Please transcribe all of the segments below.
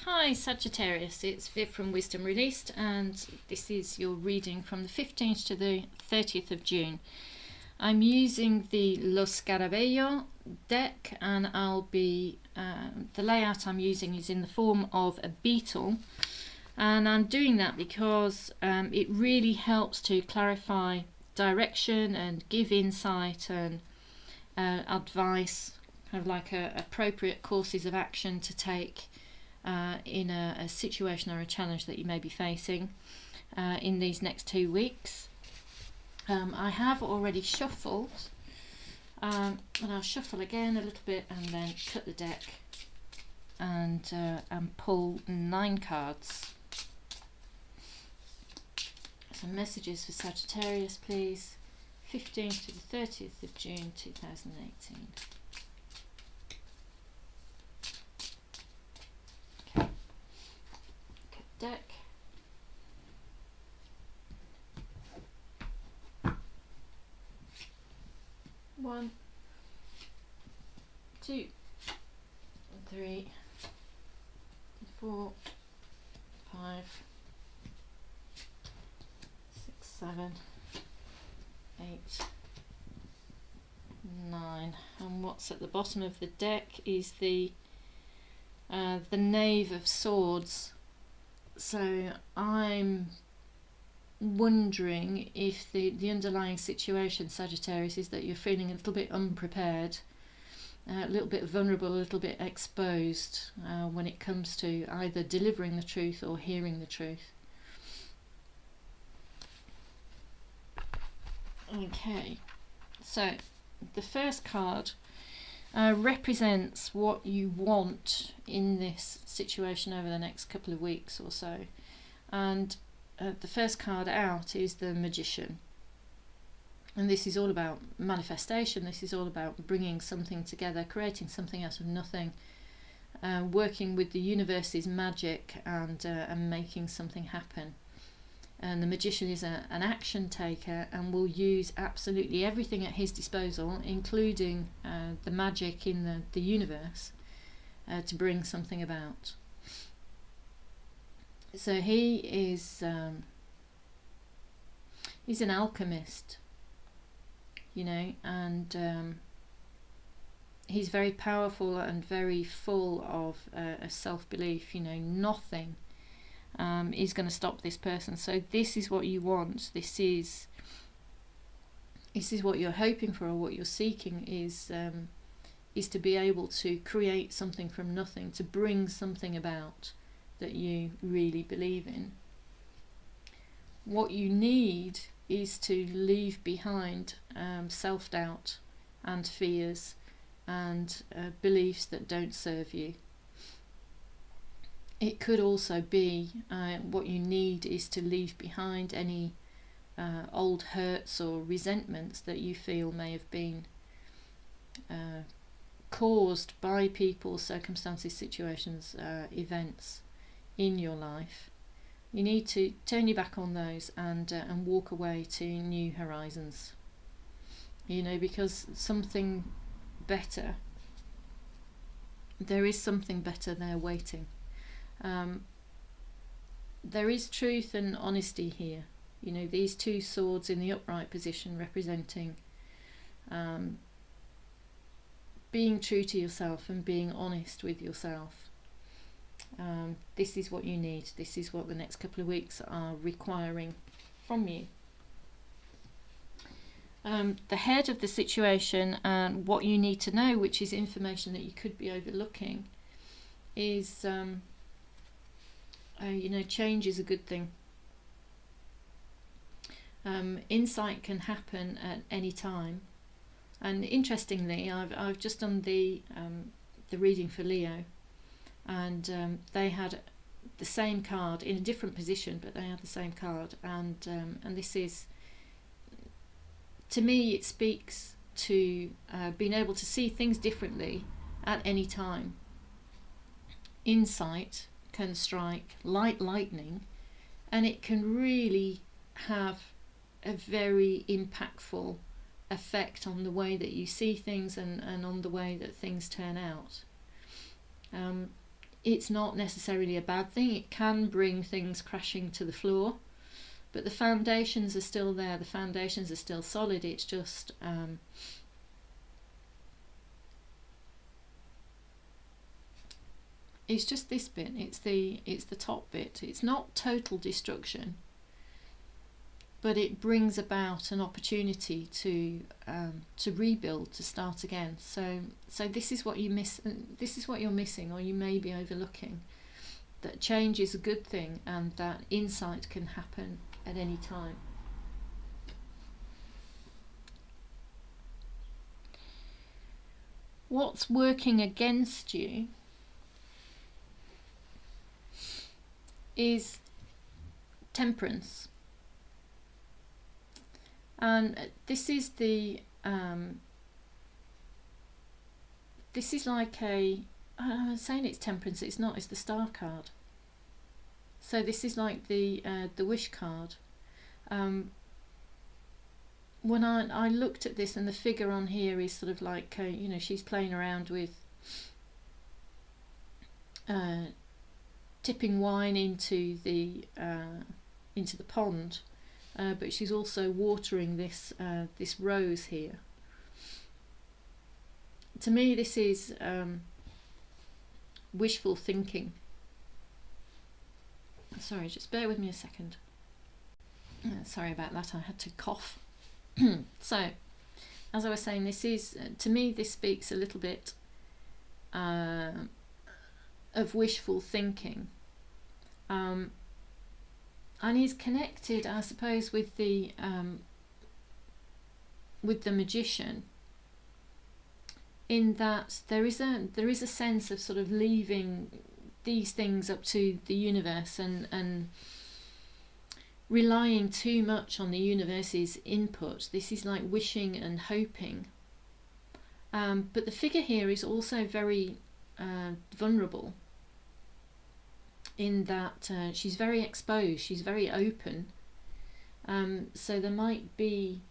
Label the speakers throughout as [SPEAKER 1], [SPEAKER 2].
[SPEAKER 1] Hi Sagittarius, it's Viv from Wisdom Released, and this is your reading from the 15th to the 30th of June. I'm using the Lo Scarabeo deck, and the layout I'm using is in the form of a beetle, and I'm doing that because it really helps to clarify direction and give insight and advice, kind of like appropriate courses of action to take in a situation or a challenge that you may be facing in these next 2 weeks. I have already shuffled, and I'll shuffle again a little bit and then cut the deck and pull 9 cards. Some messages for Sagittarius, please. 15th to the 30th of June 2018. Deck. One, 2, 3, 4, 5, 6, 7, 8, 9. And what's at the bottom of the deck is the Knave of Swords. So I'm wondering if the underlying situation, Sagittarius, is that you're feeling a little bit unprepared, a little bit vulnerable, a little bit exposed when it comes to either delivering the truth or hearing the truth. Okay, so the first card represents what you want in this situation over the next couple of weeks or so, and the first card out is the Magician, and this is all about manifestation. This is all about bringing something together, creating something out of nothing, working with the universe's magic and making something happen. And the Magician is an action taker and will use absolutely everything at his disposal, including the magic in the universe, to bring something about. So he is he's an alchemist, you know, and he's very powerful and very full of self-belief. You know, nothing is going to stop this person. So this is what you want. This is what you're hoping for, or what you're seeking is to be able to create something from nothing, to bring something about that you really believe in. What you need is to leave behind self-doubt and fears and beliefs that don't serve you. It could also be what you need is to leave behind any old hurts or resentments that you feel may have been caused by people, circumstances, situations, events in your life. You need to turn your back on those and walk away to new horizons. You know, because something better, there is something better there waiting. There is truth and honesty here. You know, these 2 swords in the upright position representing being true to yourself and being honest with yourself. This is what you need. This is what the next couple of weeks are requiring from you. The head of the situation and what you need to know, which is information that you coad be overlooking, is you know, change is a good thing. Insight can happen at any time, and interestingly, I've just done the reading for Leo, and they had the same card in a different position, but they had the same card, and this is, to me, it speaks to being able to see things differently at any time. Insight can strike like lightning, and it can really have a very impactful effect on the way that you see things and on the way that things turn out. it's not necessarily a bad thing. It can bring things crashing to the floor, but the foundations are still there. The foundations are still solid. It's just this bit. It's the top bit. It's not total destruction, but it brings about an opportunity to rebuild, to start again. So this is what you miss. This is what you're missing, or you may be overlooking. That change is a good thing, and that insight can happen at any time. What's working against you is temperance. And this is this is like I'm saying it's temperance, it's not, it's the star card. So this is like the wish card. When I looked at this, and the figure on here is sort of like, you know, she's playing around with tipping wine into the pond, but she's also watering this rose here. To me, this is wishful thinking. Sorry, just bear with me a second. Sorry about that, I had to cough. So, as I was saying, this is, to me, this speaks a little bit of wishful thinking, and is connected, I suppose, with the magician, in that there is a sense of sort of leaving these things up to the universe and relying too much on the universe's input. This is like wishing and hoping, but the figure here is also very vulnerable, in that she's very exposed, she's very open, so there might be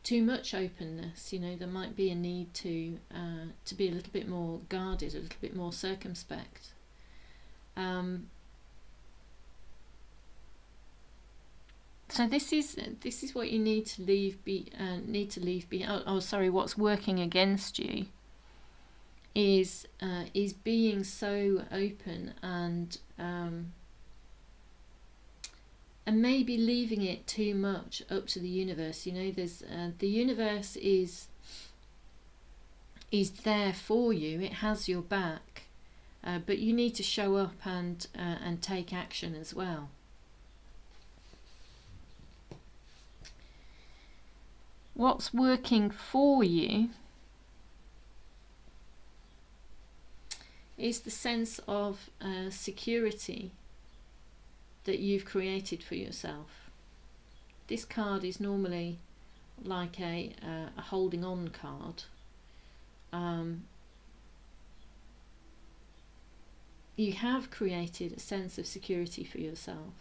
[SPEAKER 1] too much openness. You know, there might be a need to be a little bit more guarded, a little bit more circumspect. So this is what you need to leave be. Sorry, what's working against you is being so open and maybe leaving it too much up to the universe. You know, there's the universe is there for you. It has your back, but you need to show up and take action as well. What's working for you is the sense of security that you've created for yourself. This card is normally like a holding on card. You have created a sense of security for yourself.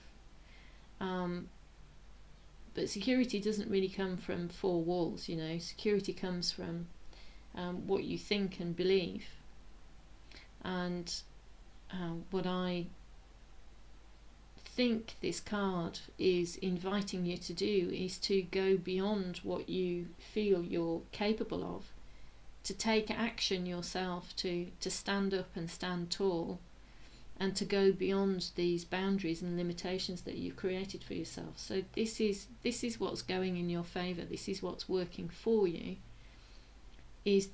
[SPEAKER 1] But security doesn't really come from four walls, you know. Security comes from what you think and believe. And what I think this card is inviting you to do is to go beyond what you feel you're capable of, to take action yourself, to stand up and stand tall, and to go beyond these boundaries and limitations that you've created for yourself. So this is what's going in your favour. This is what's working for you. Is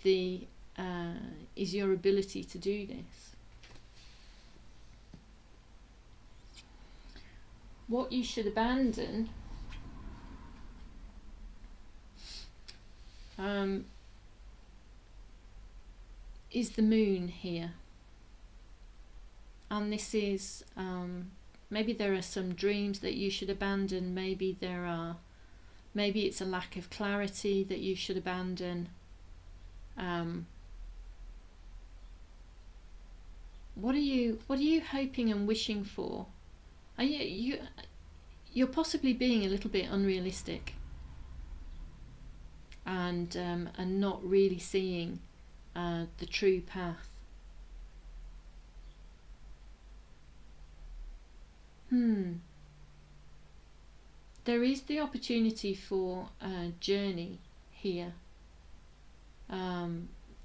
[SPEAKER 1] your ability to do this. What you should abandon is the moon here. And this is, maybe there are some dreams that you should abandon, maybe it's a lack of clarity that you should abandon. What are you hoping and wishing for? Are you're possibly being a little bit unrealistic, and not really seeing the true path. there is the opportunity for a journey here.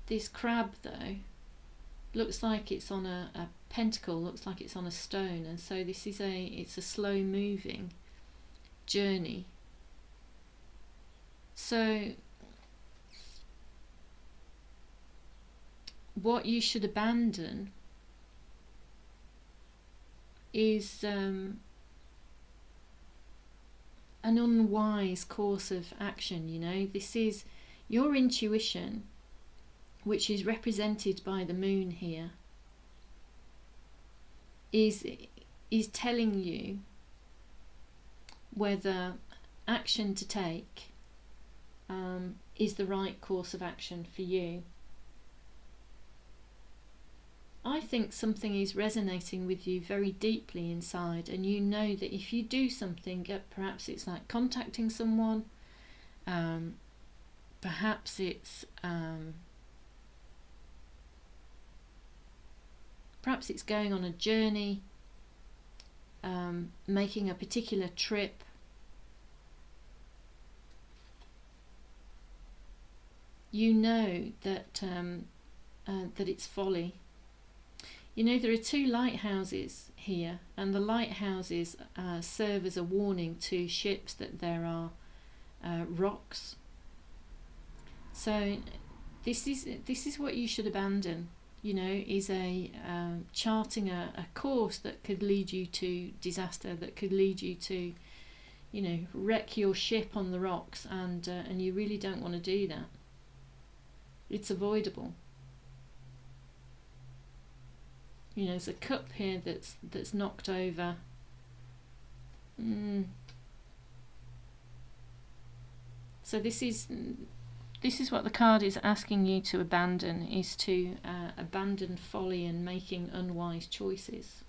[SPEAKER 1] This crab though looks like it's on a pentacle, looks like it's on a stone, and so this is it's a slow moving journey. So what you should abandon is an unwise course of action. You know, this is your intuition, which is represented by the moon here, is telling you whether action to take is the right course of action for you. I think something is resonating with you very deeply inside, and you know that if you do something, perhaps it's like contacting someone, perhaps it's going on a journey, making a particular trip. You know that that it's folly. You know, there are two lighthouses here, and the lighthouses serve as a warning to ships that there are rocks. So this is what you should abandon. You know, is charting a course that could lead you to disaster, that could lead you to, you know, wreck your ship on the rocks, and you really don't want to do that. It's avoidable. You know, there's a cup here that's knocked over. So this is what the card is asking you to abandon, is to abandon folly and making unwise choices.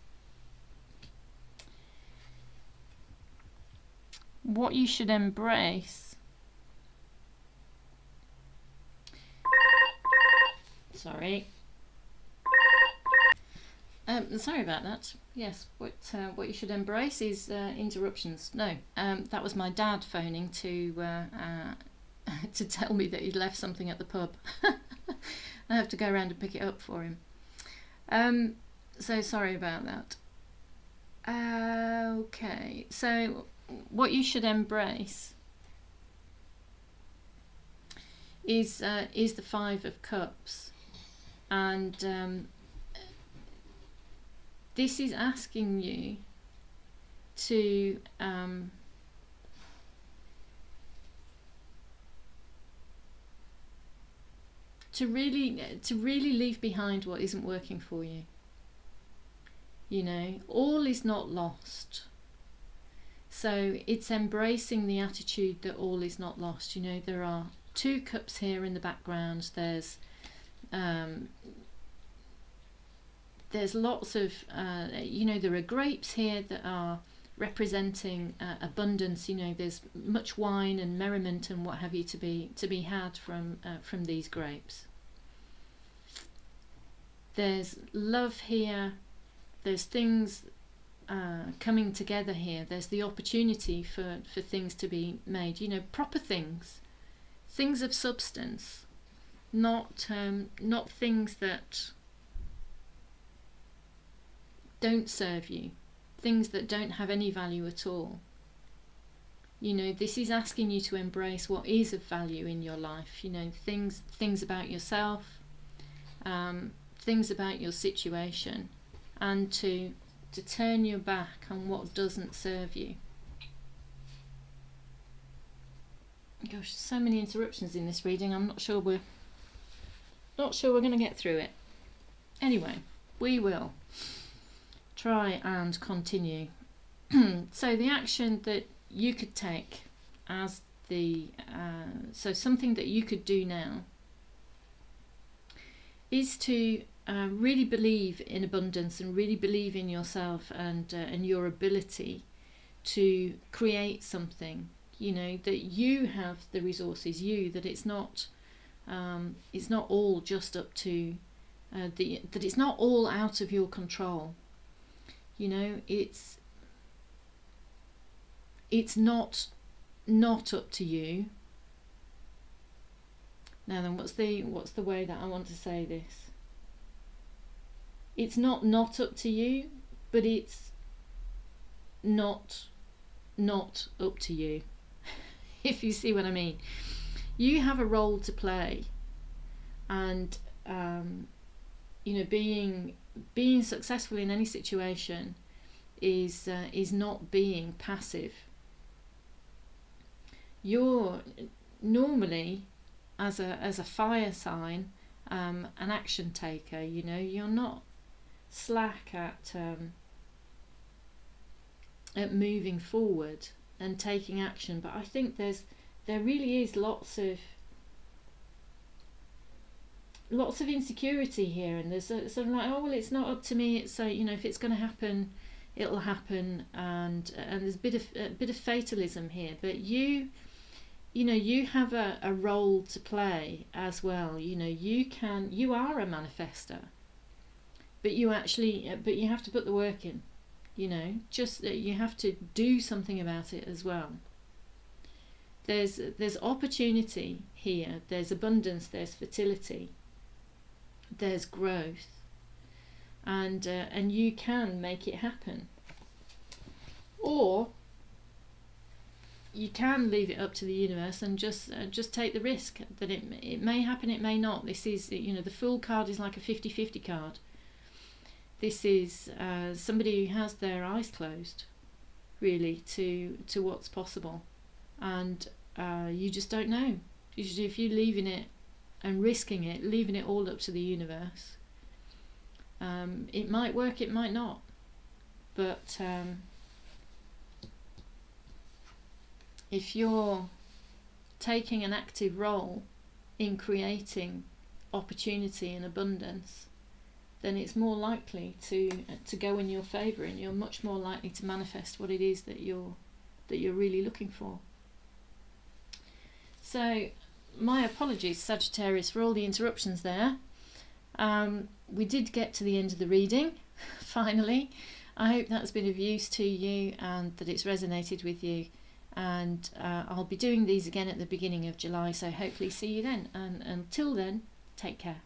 [SPEAKER 1] What you should embrace. Sorry. Sorry about that. Yes, what you should embrace is interruptions. No, that was my dad phoning to to tell me that he'd left something at the pub. I have to go around and pick it up for him. So sorry about that. Okay, so what you should embrace is the Five of Cups, and this is asking you to really leave behind what isn't working for you. You know, all is not lost. So it's embracing the attitude that all is not lost. You know, there are two cups here in the background. There's lots of, you know, there are grapes here that are representing abundance. You know, there's much wine and merriment and what have you to be had from these grapes. There's love here. There's things coming together here. There's the opportunity for things to be made. You know, proper things of substance, not things that don't serve you, things that don't have any value at all. You know, this is asking you to embrace what is of value in your life. You know, things about yourself, things about your situation, and to turn your back on what doesn't serve you. Gosh, so many interruptions in this reading. I'm not sure we're going to get through it. Anyway, we will try and continue. So the action that you could take as so something that you could do now is to really believe in abundance and really believe in yourself and your ability to create something. You know, that you have the resources, that it's not all just up to that it's not all out of your control. You know, it's it's not up to you. Now then, what's the way that I want to say this? It's not up to you, but it's not up to you. If you see what I mean. You have a role to play, and being successful in any situation is not being passive. You're normally, as a fire sign, an action taker. You're not slack at moving forward and taking action, but I think there really is lots of insecurity here, and there's sort of like, oh well, it's not up to me. It's if it's going to happen, it'll happen, and there's a bit of fatalism here. But you have a role to play as well. You are a manifestor, but you have to put the work in. You have to do something about it as well. There's opportunity here. There's abundance. There's fertility. There's growth, and you can make it happen. Or you can leave it up to the universe and just take the risk that it may happen, it may not. This is, the Fool card is like a 50-50 card. This is somebody who has their eyes closed, really, to what's possible, and you just don't know. If you're leaving it and risking it, leaving it all up to the universe, it might work, it might not, but if you're taking an active role in creating opportunity and abundance, then it's more likely to go in your favour, and you're much more likely to manifest what it is that you're really looking for. So my apologies, Sagittarius, for all the interruptions there. We did get to the end of the reading, finally. I hope that's been of use to you and that it's resonated with you. And I'll be doing these again at the beginning of July, so hopefully see you then. And until then, take care.